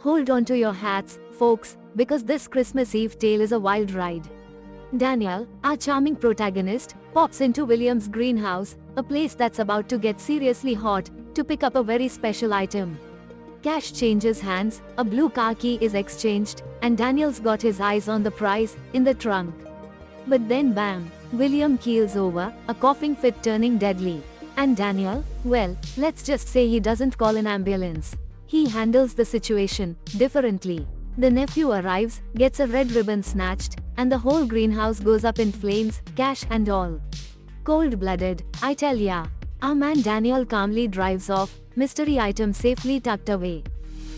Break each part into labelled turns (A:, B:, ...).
A: Hold on to your hats, folks, because this Christmas Eve tale is a wild ride. Daniel, our charming protagonist, pops into William's greenhouse, a place that's about to get seriously hot, to pick up a very special item. Cash changes hands, a blue car key is exchanged, and Daniel's got his eyes on the prize, in the trunk. But then bam, William keels over, a coughing fit turning deadly. And Daniel, well, let's just say he doesn't call an ambulance. He handles the situation differently. The nephew arrives, gets a red ribbon snatched, and the whole greenhouse goes up in flames, cash and all. Cold-blooded, I tell ya. Our man Daniel calmly drives off, mystery item safely tucked away.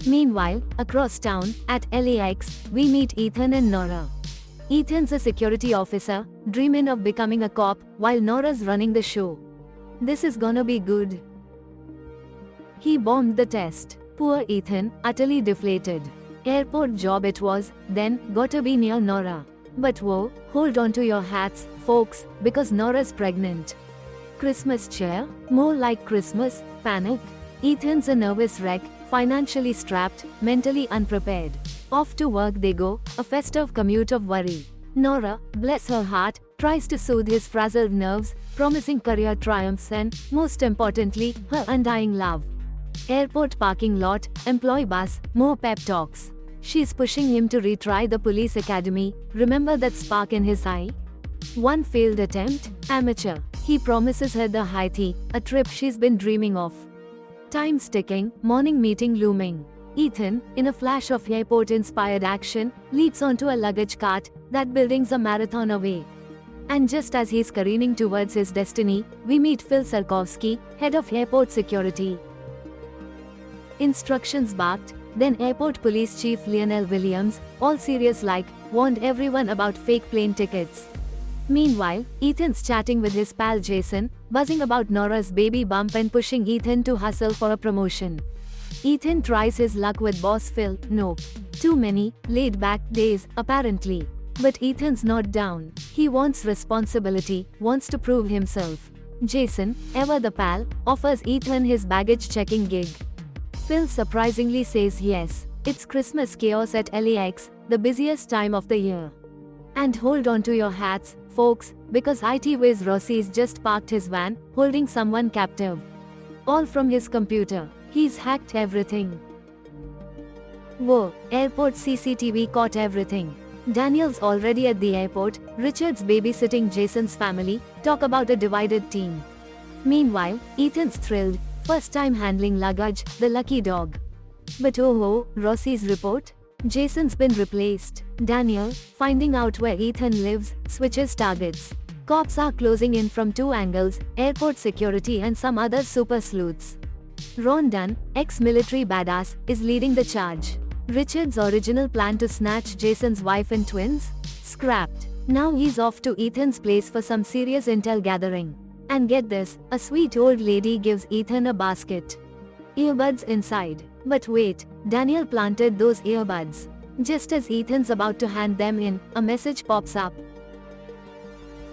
A: Meanwhile, across town, at LAX, we meet Ethan and Nora. Ethan's a security officer, dreaming of becoming a cop, while Nora's running the show. This is gonna be good. He bombed the test. Poor Ethan, utterly deflated. Airport job it was, then, gotta be near Nora. But whoa, hold on to your hats, folks, because Nora's pregnant. Christmas cheer? More like Christmas panic. Ethan's a nervous wreck, financially strapped, mentally unprepared. Off to work they go, a festive commute of worry. Nora, bless her heart, tries to soothe his frazzled nerves, promising career triumphs and, most importantly, her undying love. Airport parking lot, employee bus, more pep talks. She's pushing him to retry the police academy, remember that spark in his eye? One failed attempt, amateur. He promises her the high tea, a trip she's been dreaming of. Time's ticking, morning meeting looming. Ethan, in a flash of airport-inspired action, leaps onto a luggage cart, that building's a marathon away. And just as he's careening towards his destiny, we meet Phil Sarkovsky, head of airport security. Instructions barked, then Airport Police Chief Lionel Williams, all serious like, warned everyone about fake plane tickets. Meanwhile, Ethan's chatting with his pal Jason, buzzing about Nora's baby bump and pushing Ethan to hustle for a promotion. Ethan tries his luck with boss Phil, nope. Too many, laid-back days, apparently. But Ethan's not down. He wants responsibility, wants to prove himself. Jason, ever the pal, offers Ethan his baggage-checking gig. Phil surprisingly says yes. It's Christmas chaos at LAX, the busiest time of the year. And hold on to your hats, folks, because IT Wiz Rossi's just parked his van, holding someone captive. All from his computer. He's hacked everything. Whoa, airport CCTV caught everything. Daniel's already at the airport, Richard's babysitting Jason's family, talk about a divided team. Meanwhile, Ethan's thrilled, first time handling luggage, the lucky dog. But oh, Rossi's report? Jason's been replaced. Daniel, finding out where Ethan lives, switches targets. Cops are closing in from two angles, airport security and some other super sleuths. Ron Dunn, ex-military badass, is leading the charge. Richard's original plan to snatch Jason's wife and twins? Scrapped. Now he's off to Ethan's place for some serious intel gathering. And get this, a sweet old lady gives Ethan a basket. Earbuds inside. But wait, Daniel planted those earbuds. Just as Ethan's about to hand them in, a message pops up.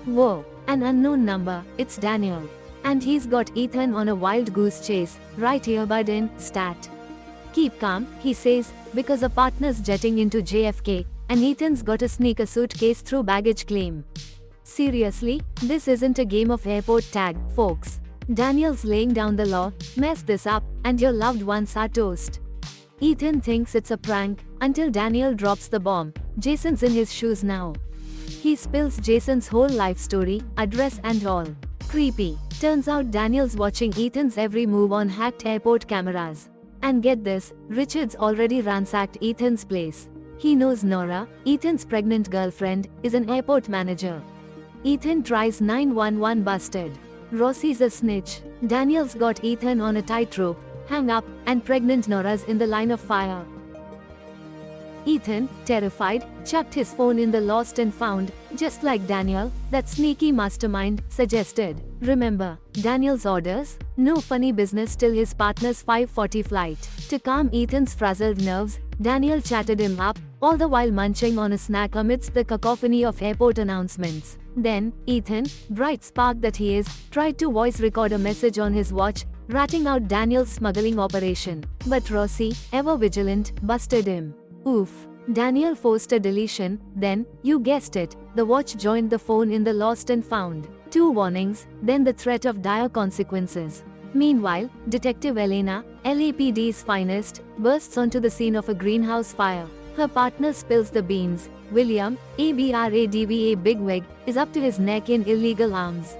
A: Whoa, an unknown number, it's Daniel. And he's got Ethan on a wild goose chase, right earbud in, stat. Keep calm, he says, because a partner's jetting into JFK, and Ethan's gotta sneak a suitcase through baggage claim. Seriously, this isn't a game of airport tag, folks. Daniel's laying down the law, mess this up, and your loved ones are toast. Ethan thinks it's a prank, until Daniel drops the bomb. Jason's in his shoes now. He spills Jason's whole life story, address and all. Creepy. Turns out Daniel's watching Ethan's every move on hacked airport cameras. And get this, Richard's already ransacked Ethan's place. He knows Nora, Ethan's pregnant girlfriend, is an airport manager. Ethan tries 911 busted. Rossi's a snitch. Daniel's got Ethan on a tightrope, hang up, and pregnant Nora's in the line of fire. Ethan, terrified, chucked his phone in the lost and found, just like Daniel, that sneaky mastermind, suggested. Remember, Daniel's orders? No funny business till his partner's 5:40 flight. To calm Ethan's frazzled nerves, Daniel chatted him up, all the while munching on a snack amidst the cacophony of airport announcements. Then, Ethan, bright spark that he is, tried to voice record a message on his watch, ratting out Daniel's smuggling operation. But Rossi, ever vigilant, busted him. Oof. Daniel forced a deletion, then, you guessed it, the watch joined the phone in the lost and found. 2 warnings, then the threat of dire consequences. Meanwhile, Detective Elena, LAPD's finest, bursts onto the scene of a greenhouse fire. Her partner spills the beans. William, ABRADVA bigwig, is up to his neck in illegal arms.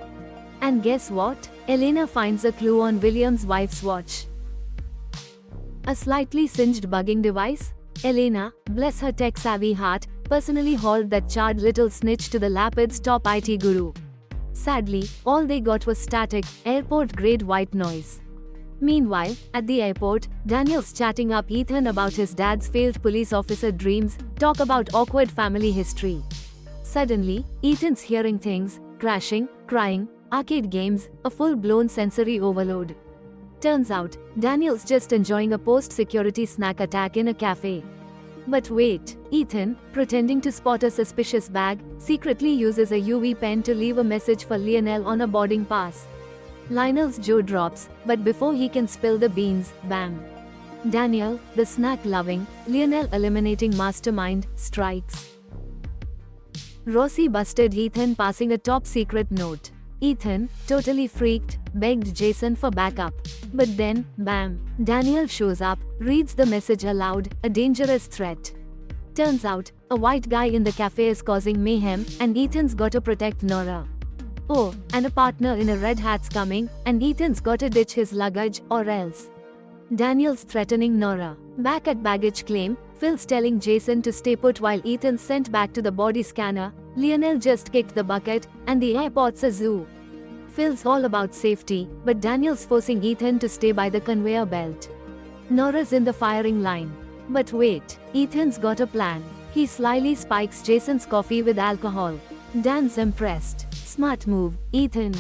A: And guess what? Elena finds a clue on William's wife's watch. A slightly singed bugging device? Elena, bless her tech-savvy heart, personally hauled that charred little snitch to the Lapid's top IT guru. Sadly, all they got was static, airport-grade white noise. Meanwhile, at the airport, Daniel's chatting up Ethan about his dad's failed police officer dreams, talk about awkward family history. Suddenly, Ethan's hearing things, crashing, crying, arcade games, a full-blown sensory overload. Turns out, Daniel's just enjoying a post-security snack attack in a cafe. But wait, Ethan, pretending to spot a suspicious bag, secretly uses a UV pen to leave a message for Lionel on a boarding pass. Lionel's jaw drops, but before he can spill the beans, bam. Daniel, the snack-loving, Lionel eliminating mastermind, strikes. Rossi busted Ethan passing a top-secret note. Ethan, totally freaked, begged Jason for backup. But then, bam, Daniel shows up, reads the message aloud, a dangerous threat. Turns out, a white guy in the cafe is causing mayhem, and Ethan's gotta protect Nora. Oh, and a partner in a red hat's coming, and Ethan's gotta ditch his luggage, or else. Daniel's threatening Nora. Back at baggage claim, Phil's telling Jason to stay put while Ethan's sent back to the body scanner. Lionel just kicked the bucket, and the airport's a zoo. Phil's all about safety, but Daniel's forcing Ethan to stay by the conveyor belt. Nora's in the firing line. But wait, Ethan's got a plan. He slyly spikes Jason's coffee with alcohol. Dan's impressed. Smart move, Ethan.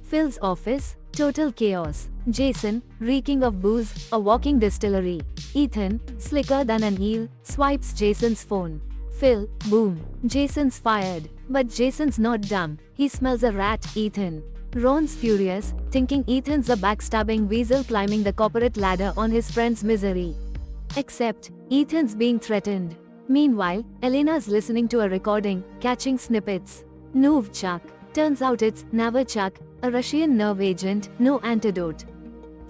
A: Phil's office, total chaos. Jason, reeking of booze, a walking distillery. Ethan, slicker than an eel, swipes Jason's phone. Phil, boom. Jason's fired. But Jason's not dumb. He smells a rat, Ethan. Ron's furious, thinking Ethan's a backstabbing weasel climbing the corporate ladder on his friend's misery. Except, Ethan's being threatened. Meanwhile, Elena's listening to a recording, catching snippets. Novichok. Turns out it's Novichok, a Russian nerve agent, no antidote.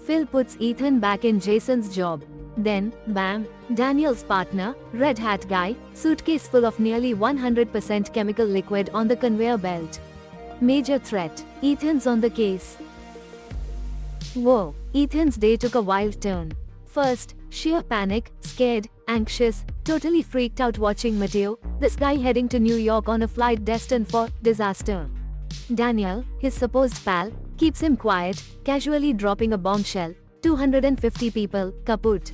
A: Phil puts Ethan back in Jason's job. Then, bam, Daniel's partner, red hat guy, suitcase full of nearly 100% chemical liquid on the conveyor belt. Major threat, Ethan's on the case. Whoa, Ethan's day took a wild turn. First, sheer panic, scared, anxious, totally freaked out watching Mateo, this guy heading to New York on a flight destined for disaster. Daniel, his supposed pal, keeps him quiet, casually dropping a bombshell. 250 people, kaput.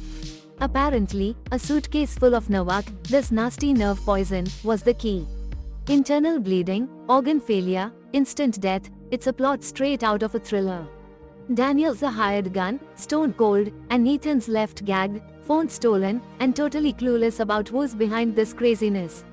A: Apparently, a suitcase full of Novak, this nasty nerve poison, was the key. Internal bleeding, organ failure, instant death, it's a plot straight out of a thriller. Daniel's a hired gun, stone cold, and Ethan's left gagged, phone stolen, and totally clueless about who's behind this craziness.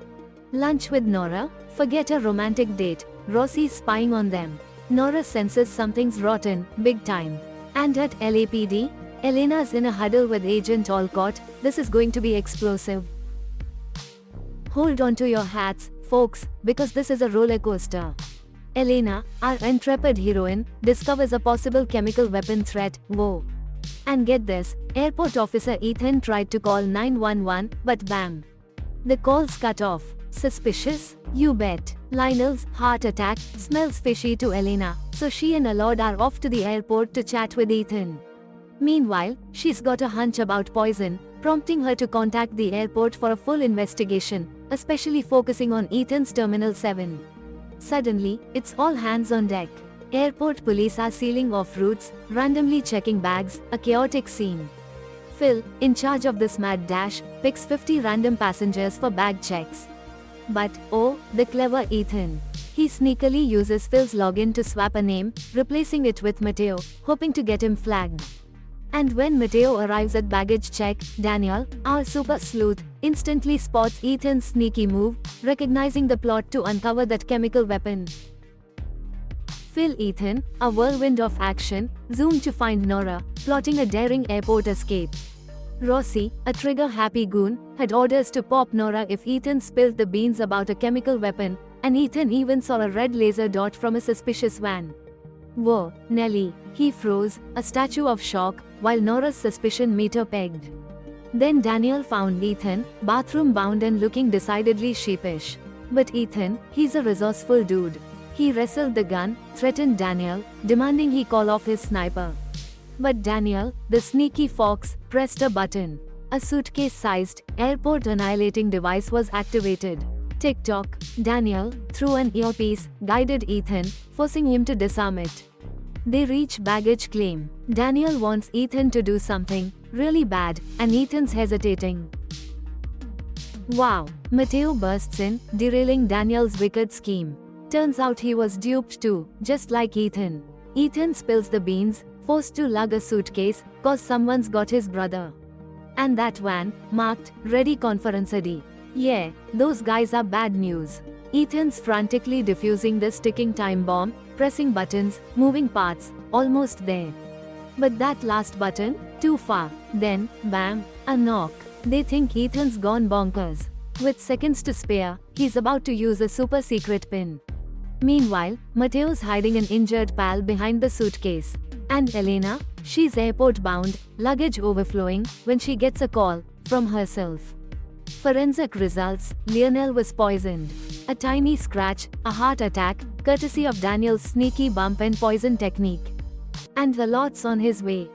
A: Lunch with Nora? Forget a romantic date, Rossi's spying on them. Nora senses something's rotten, big time. And at LAPD, Elena's in a huddle with Agent Olcott. This is going to be explosive. Hold on to your hats, folks, because this is a roller coaster. Elena, our intrepid heroine, discovers a possible chemical weapon threat. Whoa. And get this, airport officer Ethan tried to call 911, but bam. The call's cut off. Suspicious? You bet. Lionel's heart attack smells fishy to Elena, so she and Allard are off to the airport to chat with Ethan. Meanwhile, she's got a hunch about poison, prompting her to contact the airport for a full investigation, especially focusing on Ethan's Terminal 7. Suddenly, it's all hands on deck. Airport police are sealing off routes, randomly checking bags, a chaotic scene. Phil, in charge of this mad dash, picks 50 random passengers for bag checks. But, oh, the clever Ethan. He sneakily uses Phil's login to swap a name, replacing it with Mateo, hoping to get him flagged. And when Mateo arrives at baggage check, Daniel, our super sleuth, instantly spots Ethan's sneaky move, recognizing the plot to uncover that chemical weapon. Phil Ethan, a whirlwind of action, zoom to find Nora, plotting a daring airport escape. Rossi, a trigger-happy goon, had orders to pop Nora if Ethan spilled the beans about a chemical weapon, and Ethan even saw a red laser dot from a suspicious van. Whoa, Nelly, he froze, a statue of shock, while Nora's suspicion meter pegged. Then Daniel found Ethan, bathroom-bound and looking decidedly sheepish. But Ethan, he's a resourceful dude. He wrestled the gun, threatened Daniel, demanding he call off his sniper. But Daniel, the sneaky fox, pressed a button. A suitcase-sized, airport-annihilating device was activated. Tick-tock, Daniel, through an earpiece, guided Ethan, forcing him to disarm it. They reach baggage claim. Daniel wants Ethan to do something really bad, and Ethan's hesitating. Wow, Mateo bursts in, derailing Daniel's wicked scheme. Turns out he was duped too, just like Ethan. Ethan spills the beans, forced to lug a suitcase, cause someone's got his brother. And that van, marked, ready conferencedy. Yeah, those guys are bad news. Ethan's frantically defusing the ticking time bomb, pressing buttons, moving parts, almost there. But that last button, too far. Then, bam, a knock. They think Ethan's gone bonkers. With seconds to spare, he's about to use a super secret pin. Meanwhile, Mateo's hiding an injured pal behind the suitcase. And Elena, she's airport bound, luggage overflowing, when she gets a call from herself. Forensic results, Lionel was poisoned. A tiny scratch, a heart attack, courtesy of Daniel's sneaky bump and poison technique. And a lot's on his way.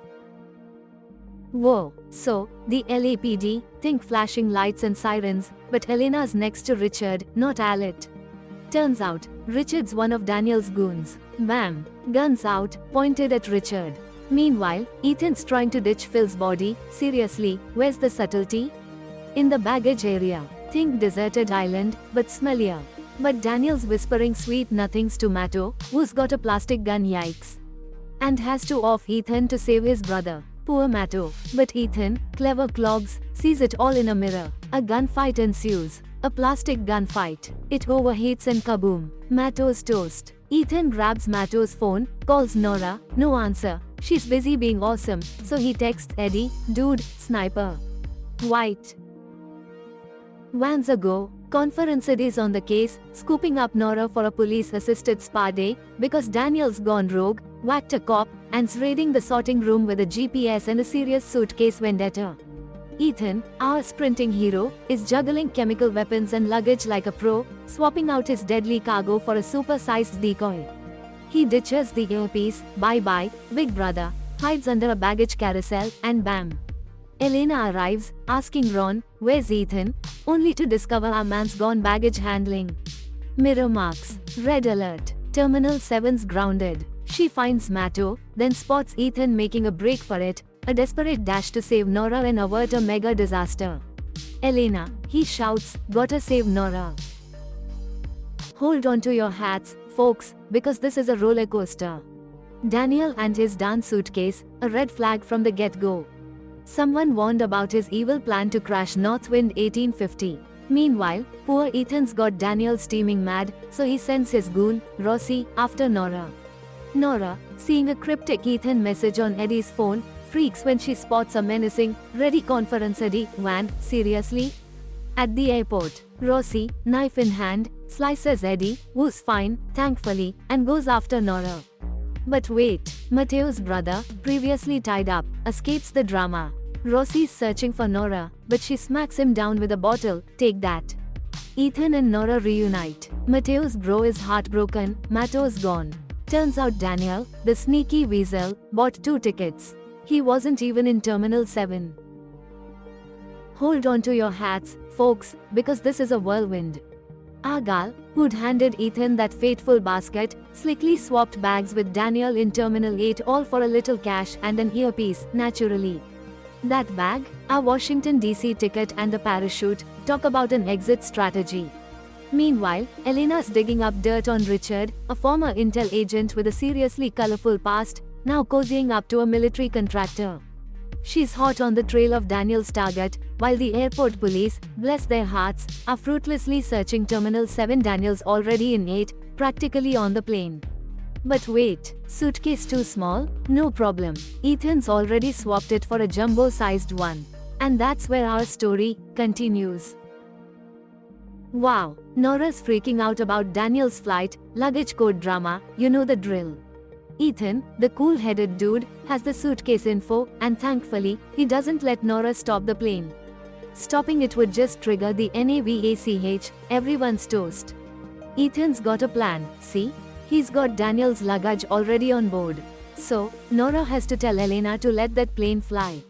A: Whoa, so, the LAPD, think flashing lights and sirens, but Elena's next to Richard, not Alet. Turns out, Richard's one of Daniel's goons. Bam! Guns out, pointed at Richard. Meanwhile, Ethan's trying to ditch Phil's body. Seriously, where's the subtlety? In the baggage area. Think deserted island, but smellier. But Daniel's whispering sweet nothings to Matto, who's got a plastic gun, yikes. And has to off Ethan to save his brother. Poor Matto. But Ethan, clever clogs, sees it all in a mirror. A gunfight ensues. A plastic gunfight. It overheats and kaboom. Matto's toast. Ethan grabs Matto's phone, calls Nora, no answer. She's busy being awesome, so he texts Eddie, dude, sniper. White. Vans ago, Conferenced on the case, scooping up Nora for a police-assisted spa day, because Daniel's gone rogue, whacked a cop, and's raiding the sorting room with a GPS and a serious suitcase vendetta. Ethan, our sprinting hero, is juggling chemical weapons and luggage like a pro, swapping out his deadly cargo for a super-sized decoy. He ditches the earpiece, bye-bye, big brother, hides under a baggage carousel, and bam. Elena arrives, asking Ron, where's Ethan? Only to discover our man's gone baggage handling. Mirror marks. Red alert. Terminal 7's grounded. She finds Matto, then spots Ethan making a break for it, a desperate dash to save Nora and avert a mega disaster. Elena, he shouts, gotta save Nora. Hold on to your hats, folks, because this is a roller coaster. Daniel and his dance suitcase, a red flag from the get-go. Someone warned about his evil plan to crash Northwind 1850. Meanwhile, poor Ethan's got Daniel steaming mad, so he sends his goon, Rossi, after Nora. Nora, seeing a cryptic Ethan message on Eddie's phone, freaks when she spots a menacing, ready Conferenced van. Seriously? At the airport, Rossi, knife in hand, slices Eddie, who's fine, thankfully, and goes after Nora. But wait, Mateo's brother, previously tied up, escapes the drama. Rossi's searching for Nora, but she smacks him down with a bottle, take that. Ethan and Nora reunite. Mateo's bro is heartbroken, Matto's gone. Turns out Daniel, the sneaky weasel, bought 2 tickets. He wasn't even in Terminal 7. Hold on to your hats, folks, because this is a whirlwind. Argal, who'd handed Ethan that fateful basket, slickly swapped bags with Daniel in Terminal 8, all for a little cash and an earpiece, naturally. That bag, a Washington DC ticket and a parachute, talk about an exit strategy. Meanwhile, Elena's digging up dirt on Richard, a former intel agent with a seriously colorful past, now cozying up to a military contractor. She's hot on the trail of Daniel's target, while the airport police, bless their hearts, are fruitlessly searching Terminal 7. Daniel's already in 8, practically on the plane. But wait, suitcase too small? No problem. Ethan's already swapped it for a jumbo-sized one. And that's where our story continues. Wow, Nora's freaking out about Daniel's flight, luggage code drama, you know the drill. Ethan, the cool-headed dude, has the suitcase info, and thankfully, he doesn't let Nora stop the plane. Stopping it would just trigger the NAVACH, everyone's toast. Ethan's got a plan, see? He's got Daniel's luggage already on board. So, Nora has to tell Elena to let that plane fly.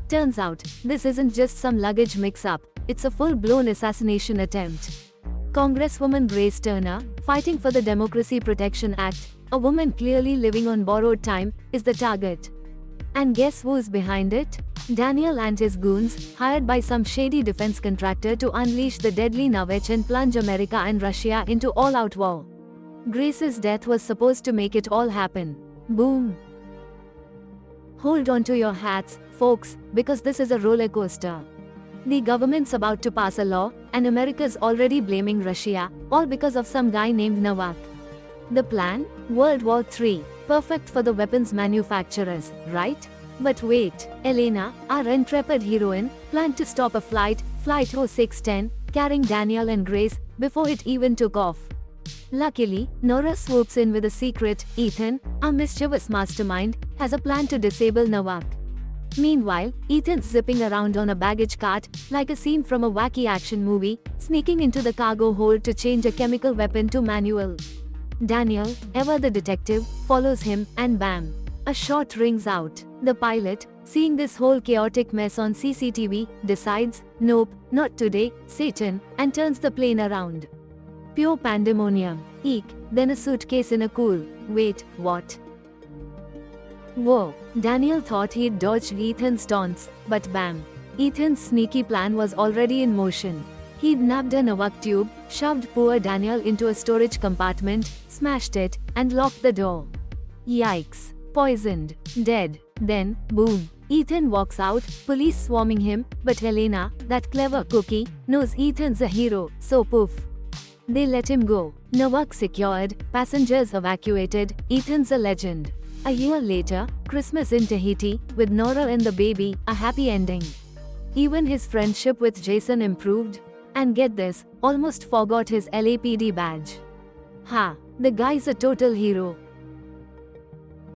A: Turns out, this isn't just some luggage mix-up, it's a full-blown assassination attempt. Congresswoman Grace Turner, fighting for the Democracy Protection Act, a woman clearly living on borrowed time, is the target. And guess who's behind it? Daniel and his goons, hired by some shady defense contractor to unleash the deadly Navech and plunge America and Russia into all-out war. Grace's death was supposed to make it all happen. Boom. Hold on to your hats, folks, because this is a roller coaster. The government's about to pass a law, and America's already blaming Russia, all because of some guy named Novak. The plan? World War III, perfect for the weapons manufacturers, right? But wait, Elena, our intrepid heroine, planned to stop a flight, Flight 0610, carrying Daniel and Grace, before it even took off. Luckily, Nora swoops in with a secret. Ethan, our mischievous mastermind, has a plan to disable Novak. Meanwhile, Ethan's zipping around on a baggage cart, like a scene from a wacky action movie, sneaking into the cargo hold to change a chemical weapon to manual. Daniel, ever the detective, follows him, and bam! A shot rings out. The pilot, seeing this whole chaotic mess on CCTV, decides, nope, not today, Satan, and turns the plane around. Pure pandemonium. Eek, then a suitcase in a cool. Wait, what? Whoa, Daniel thought he'd dodged Ethan's taunts, but bam. Ethan's sneaky plan was already in motion. He'd nabbed a Novak tube, shoved poor Daniel into a storage compartment, smashed it, and locked the door. Yikes. Poisoned. Dead. Then, boom. Ethan walks out, police swarming him, but Helena, that clever cookie, knows Ethan's a hero, so poof. They let him go. Novak secured, passengers evacuated, Ethan's a legend. A year later, Christmas in Tahiti, with Nora and the baby, a happy ending. Even his friendship with Jason improved. And get this, almost forgot his LAPD badge. Ha, the guy's a total hero.